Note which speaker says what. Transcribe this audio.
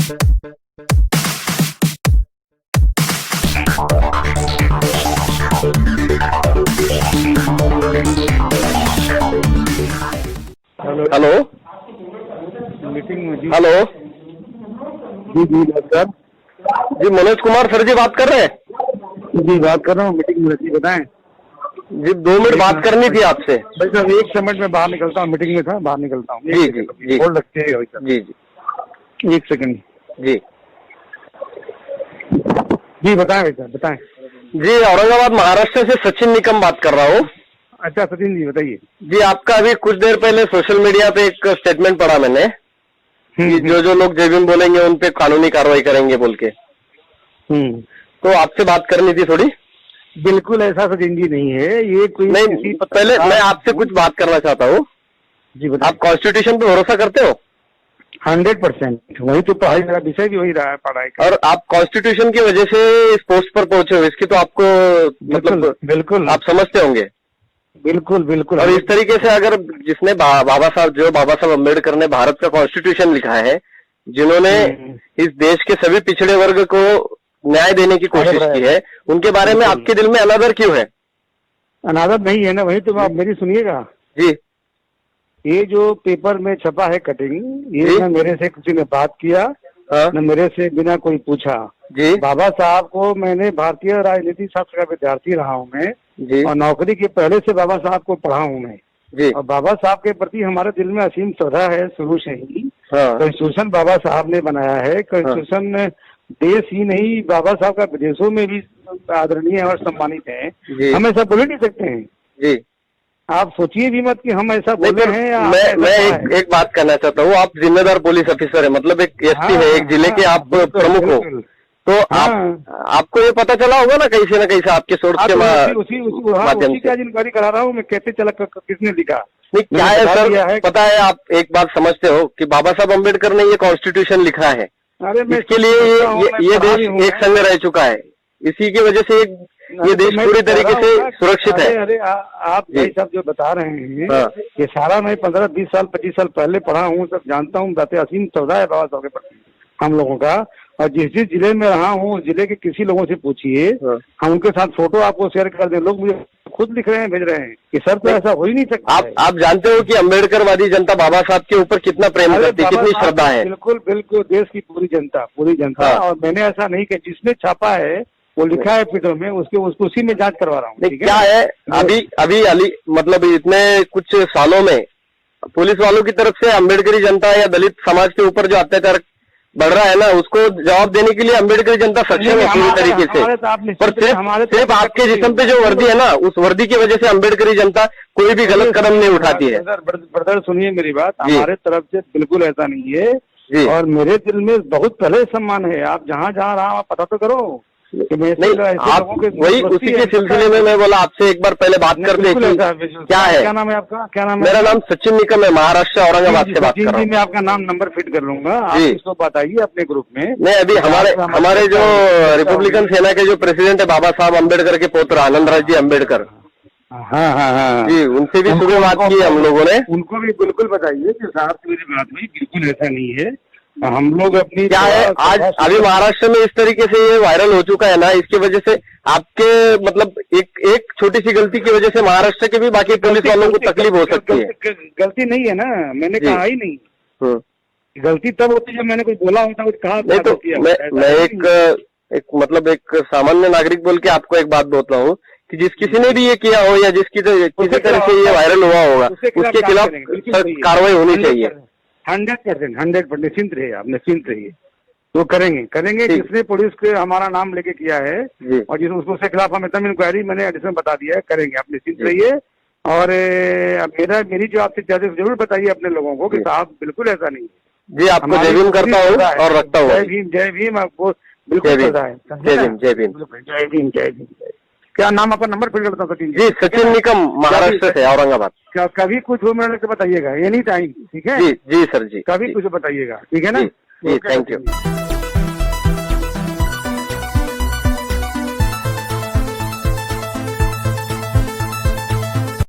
Speaker 1: Hello
Speaker 2: meeting में जी।
Speaker 1: Hello
Speaker 2: जी जी doctor
Speaker 1: जी, Manoj Kumar sir जी बात कर रहे हैं
Speaker 2: जी, बात कर रहा हूँ। मीटिंग में जी, बताएं।
Speaker 1: जी। 2 मिनट बात करनी थी आपसे।
Speaker 2: भाई साहब 1 मिनट में बाहर निकलता हूँ, मीटिंग में था, बाहर निकलता हूँ।
Speaker 1: जी जी जी
Speaker 2: होल्ड रखते हैं भाई साहब।
Speaker 1: जी जी
Speaker 2: 1 सेकंड।
Speaker 1: जी
Speaker 2: जी बताएं भाई साहब, बताएं।
Speaker 1: जी, औरंगाबाद महाराष्ट्र से सचिन निकम बात कर रहा हूँ।
Speaker 2: अच्छा सचिन जी बताइए।
Speaker 1: जी, आपका अभी कुछ देर पहले सोशल मीडिया पे एक स्टेटमेंट पढ़ा मैंने कि जो लोग जय भीम बोलेंगे उन पे कानूनी कार्रवाई करेंगे बोल के। तो आपसे बात करनी थी थोड़ी।
Speaker 2: बिल्कुल ऐसा सचिन जी नहीं है ये कोई
Speaker 1: नहीं, पहले मैं आपसे कुछ बात करना चाहता हूँ।
Speaker 2: जी बताएं।
Speaker 1: आप कॉन्स्टिट्यूशन पे भरोसा करते हो?
Speaker 2: 100%। वही तो पढ़ाई, मेरा विषय भी वही रहा है पढ़ाई का।
Speaker 1: और आप कॉन्स्टिट्यूशन की वजह से इस पोस्ट पर पहुंचे हो, इसकी तो आपको मतलब
Speaker 2: बिल्कुल
Speaker 1: आप समझते होंगे।
Speaker 2: बिल्कुल बिल्कुल।
Speaker 1: और इस तरीके से अगर जिसने बाबा साहब अम्बेडकर ने भारत का कॉन्स्टिट्यूशन लिखा है, जिन्होंने इस देश के सभी पिछड़े वर्ग को न्याय देने की कोशिश की है, उनके बारे में आपके दिल में अनादर क्यों है?
Speaker 2: अनादर नहीं है ना, वही तो आप मेरी सुनिएगा।
Speaker 1: जी।
Speaker 2: ये जो पेपर में छपा है कटिंग, ये न मेरे से किसी ने बात किया, न मेरे से बिना कोई पूछा।
Speaker 1: जी।
Speaker 2: बाबा साहब को मैंने भारतीय राजनीति शास्त्र का विद्यार्थी रहा हूँ मैं
Speaker 1: जी।
Speaker 2: और नौकरी के पहले से बाबा साहब को पढ़ा हूँ मैं
Speaker 1: जी।
Speaker 2: और बाबा साहब के प्रति हमारे दिल में असीम श्रद्धा है शुरू से ही।
Speaker 1: हाँ।
Speaker 2: कॉन्स्टिट्यूशन बाबा साहब ने बनाया है। कॉन्स्टिट्यूशन देश ही नहीं, बाबा साहब का विदेशों में भी आदरणीय और सम्मानित है। हम ऐसा बोल नहीं सकते हैं।
Speaker 1: जी।
Speaker 2: आप सोचिए भी मत कि हम ऐसा बोले हैं या
Speaker 1: मैं एक बात कहना चाहता हूँ। आप जिम्मेदार पुलिस ऑफिसर है, मतलब एक एसपी है, एक जिले के आप प्रमुख हो, तो आपको ये पता चला होगा ना कहीं से आपके सोर्स के माध्यम से।
Speaker 2: क्या जानकारी करा रहा हूँ मैं, कैसे चला, किसने लिखा?
Speaker 1: नहीं, क्या है सर, पता है आप एक बात समझते हो कि बाबा साहब अम्बेडकर ने ये कॉन्स्टिट्यूशन लिखा है, इसके लिए ये देश एक संग रह चुका है, इसी की वजह से ये देश पूरी तरीके से सुरक्षित है।
Speaker 2: अरे आप भाई साहब जो बता रहे हैं ये सारा मैं 15-20 साल 25 साल पहले पढ़ा हूँ, सब जानता हूँ। बातें असीम श्रद्धा है बाबा साहब के प्रति हम लोगों का। और जिस जिले में रहा हूँ, जिले के किसी लोगों से पूछिए, हम उनके साथ फोटो आपको शेयर कर दें, लोग मुझे खुद लिख रहे हैं, भेज रहे हैं कि सर तो ऐसा हो ही नहीं सकता।
Speaker 1: आप जानते हो कि अम्बेडकरवादी जनता बाबा साहब के ऊपर कितना प्रेम करती है, कितनी श्रद्धा है।
Speaker 2: बिल्कुल बिल्कुल, देश की पूरी जनता। और मैंने ऐसा नहीं किया, जिसने छापा है वो लिखा है पीटर में, उसको उसी में जांच करवा रहा हूँ।
Speaker 1: क्या है अभी मतलब इतने कुछ सालों में पुलिस वालों की तरफ से अम्बेडकरी जनता या दलित समाज के ऊपर जो अत्याचार बढ़ रहा है ना, उसको जवाब देने के लिए अम्बेडकरी जनता सक्षम है पूरी तरीके से। पर सिर्फ आपके जिस्म पे जो वर्दी है ना, उस वर्दी की वजह से अम्बेडकरी जनता कोई भी गलत कदम नहीं उठाती है।
Speaker 2: ब्रदर सुनिए मेरी बात, हमारे तरफ से बिल्कुल ऐसा नहीं है। और मेरे दिल में बहुत पहले सम्मान है। आप जहाँ रहा आप पता तो करो।
Speaker 1: नहीं, आप वही उसी के सिलसिले में मैं बोला आपसे एक बार पहले बात करते हैं। क्या है,
Speaker 2: क्या नाम है आपका? क्या नाम है?
Speaker 1: मेरा नाम सचिन निकम है, महाराष्ट्र औरंगाबाद से बात कर रहा हूँ।
Speaker 2: मैं आपका नाम नंबर फिट कर लूंगा, आप इसको बताइए अपने ग्रुप में।
Speaker 1: नहीं, अभी हमारे जो रिपब्लिकन सेना के जो प्रेसिडेंट है बाबा साहब अम्बेडकर के पुत्र आनंद राज जी अम्बेडकर,
Speaker 2: हाँ
Speaker 1: जी, उनसे भी सुबह बात की हम लोगों ने।
Speaker 2: उनको भी बिल्कुल बताइए कि साहब से मेरी बात हुई, बिल्कुल ऐसा नहीं है। हम लोग अपनी
Speaker 1: क्या है, आज अभी महाराष्ट्र में इस तरीके से ये वायरल हो चुका है ना, इसकी वजह से आपके मतलब एक छोटी सी गलती की वजह से महाराष्ट्र के भी बाकी पुलिस वालों को तकलीफ हो सकती है।
Speaker 2: गलती नहीं है ना, मैंने कहा ही नहीं। गलती तब होती है जब मैंने कुछ बोला होता, कुछ कहा। नहीं तो
Speaker 1: मैं एक सामान्य नागरिक बोल के आपको एक बात बोलता हूँ कि जिस किसी ने भी ये किया हो या किसी तरह से ये वायरल हुआ होगा, उसके खिलाफ कार्रवाई होनी चाहिए।
Speaker 2: 100% निश्चिंत रहिए, आप निश्चिंत रहिए। तो करेंगे। जिसने पुलिस के हमारा नाम लेके किया है और जिस उसके खिलाफ हम एकदम इंक्वायरी मैंने एडिशन बता दिया है, करेंगे। आप निश्चिंत रहिए। और मेरी जो आपसे चार्जेस जरूर बताइए अपने लोगों को कि साहब बिल्कुल ऐसा नहीं है।
Speaker 1: जी, आपको जय भीम करता हूँ और रखता हूँ।
Speaker 2: जय भीम आपको बिल्कुल पता है।
Speaker 1: जय भीम।
Speaker 2: क्या नाम आपका? नंबर फिर करता हूँ।
Speaker 1: जी, सचिन निकम, महाराष्ट्र से, औरंगाबाद।
Speaker 2: कभी कुछ हो मेरे को बताइएगा, एनी टाइम। ठीक है
Speaker 1: जी सर जी,
Speaker 2: कभी कुछ बताइएगा, ठीक है ना?
Speaker 1: जी, थैंक यू।